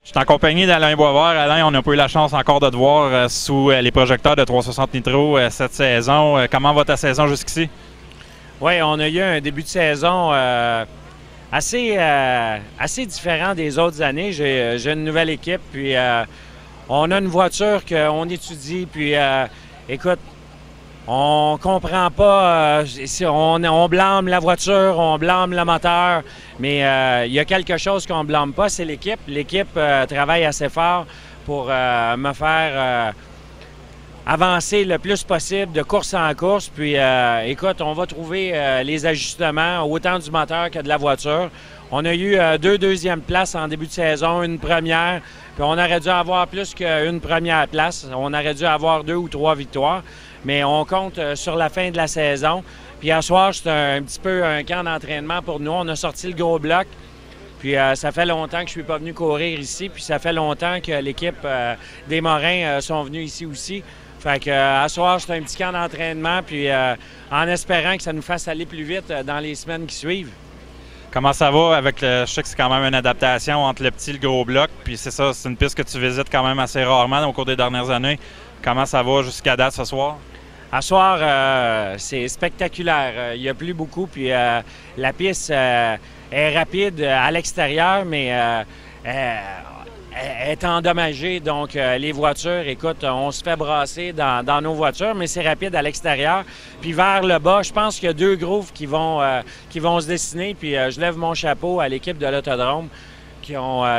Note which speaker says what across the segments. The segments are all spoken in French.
Speaker 1: Je suis en compagnie d'Alain Boisvert. Alain, on n'a pas eu la chance encore de te voir sous les projecteurs de 360 Nitro cette saison. Comment va ta saison jusqu'ici?
Speaker 2: Oui, on a eu un début de saison assez différent des autres années. J'ai une nouvelle équipe, puis on a une voiture qu'on étudie, puis écoute, on comprend pas, on blâme la voiture, on blâme le moteur, mais il y a quelque chose qu'on ne blâme pas, c'est l'équipe. L'équipe travaille assez fort pour me faire avancer le plus possible de course en course. Puis écoute, on va trouver les ajustements autant du moteur que de la voiture. On a eu deux deuxièmes places en début de saison, une première, puis on aurait dû avoir plus qu'une première place. On aurait dû avoir 2 ou 3 victoires. Mais on compte sur la fin de la saison. Puis à soir, c'est un petit peu un camp d'entraînement pour nous. On a sorti le gros bloc. Puis ça fait longtemps que je ne suis pas venu courir ici. Puis ça fait longtemps que l'équipe des Morins sont venus ici aussi. Fait que à soir, c'est un petit camp d'entraînement. Puis en espérant que ça nous fasse aller plus vite dans les semaines qui suivent.
Speaker 1: Comment ça va avec je sais que c'est quand même une adaptation entre le petit et le gros bloc. Puis c'est ça, c'est une piste que tu visites quand même assez rarement au cours des dernières années. Comment ça va jusqu'à date ce soir?
Speaker 2: À soir, c'est spectaculaire. Il n'y a plus beaucoup, puis la piste est rapide à l'extérieur, mais est endommagée. Donc, les voitures, écoute, on se fait brasser dans nos voitures, mais c'est rapide à l'extérieur. Puis vers le bas, je pense qu'il y a 2 grooves qui vont se dessiner, puis je lève mon chapeau à l'équipe de l'autodrome.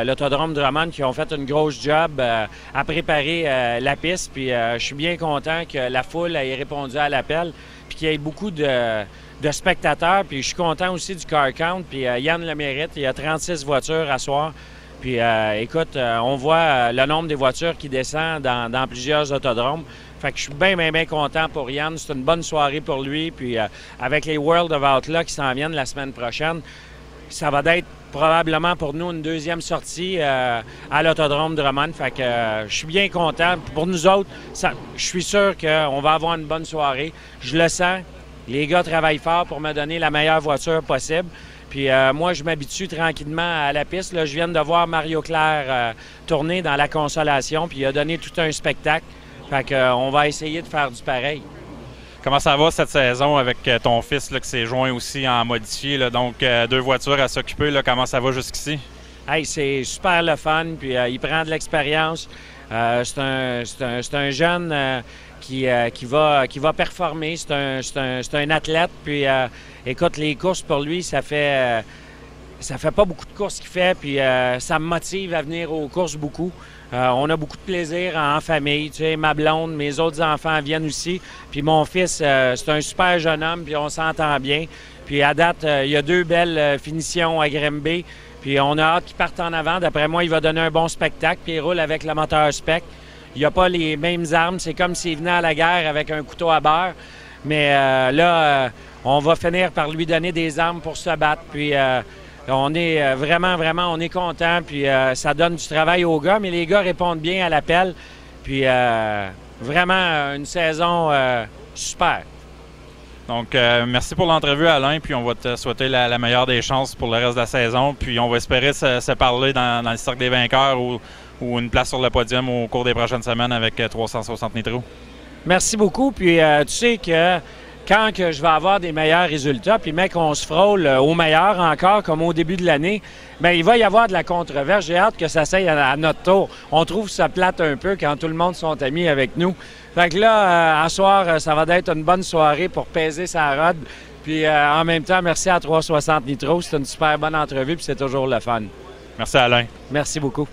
Speaker 2: L'autodrome Drummond qui ont fait une grosse job à préparer la piste. Puis je suis bien content que la foule ait répondu à l'appel puis qu'il y ait beaucoup de spectateurs. Puis je suis content aussi du car count. Puis Yann le mérite. Il y a 36 voitures à soir. Puis écoute, on voit le nombre des voitures qui descend dans plusieurs autodromes. Fait que je suis bien content pour Yann. C'est une bonne soirée pour lui. Puis avec les World of Outlaw qui s'en viennent la semaine prochaine, ça va être probablement pour nous une deuxième sortie à l'autodrome Drummond. Fait que je suis bien content. Pour nous autres, je suis sûr qu'on va avoir une bonne soirée. Je le sens. Les gars travaillent fort pour me donner la meilleure voiture possible. Puis moi, je m'habitue tranquillement à la piste. Là, je viens de voir Mario Claire tourner dans la Consolation, puis il a donné tout un spectacle. Fait qu'on va essayer de faire du pareil.
Speaker 1: Comment ça va cette saison avec ton fils là, qui s'est joint aussi en modifié? Là, donc, 2 voitures à s'occuper. Comment ça va jusqu'ici?
Speaker 2: Hey, c'est super le fun, puis il prend de l'expérience. C'est un jeune qui va performer. C'est un athlète. Puis, écoute, les courses pour lui, ça fait pas beaucoup de courses qu'il fait, puis ça me motive à venir aux courses beaucoup. On a beaucoup de plaisir en famille. Tu sais, ma blonde, mes autres enfants viennent aussi. Puis mon fils, c'est un super jeune homme, puis on s'entend bien. Puis à date, il y a 2 belles finitions à Grimby. Puis on a hâte qu'il parte en avant. D'après moi, il va donner un bon spectacle, puis il roule avec le moteur spec. Il n'y a pas les mêmes armes. C'est comme s'il venait à la guerre avec un couteau à beurre. Mais là, on va finir par lui donner des armes pour se battre. Puis on est vraiment, on est content. Puis ça donne du travail aux gars, mais les gars répondent bien à l'appel. Puis vraiment une saison super.
Speaker 1: Donc, merci pour l'entrevue, Alain. Puis on va te souhaiter la meilleure des chances pour le reste de la saison. Puis on va espérer se parler dans le cercle des vainqueurs ou une place sur le podium au cours des prochaines semaines avec 360 Nitro.
Speaker 2: Merci beaucoup. Puis tu sais que quand que je vais avoir des meilleurs résultats, puis mec, on se frôle au meilleur encore, comme au début de l'année, bien, il va y avoir de la controverse. J'ai hâte que ça s'aille à notre tour. On trouve ça plate un peu quand tout le monde sont amis avec nous. Fait que là, à soir, ça va être une bonne soirée pour peser sa rod. Puis en même temps, merci à 360 Nitro. C'est une super bonne entrevue, puis c'est toujours le fun.
Speaker 1: Merci, Alain.
Speaker 2: Merci beaucoup.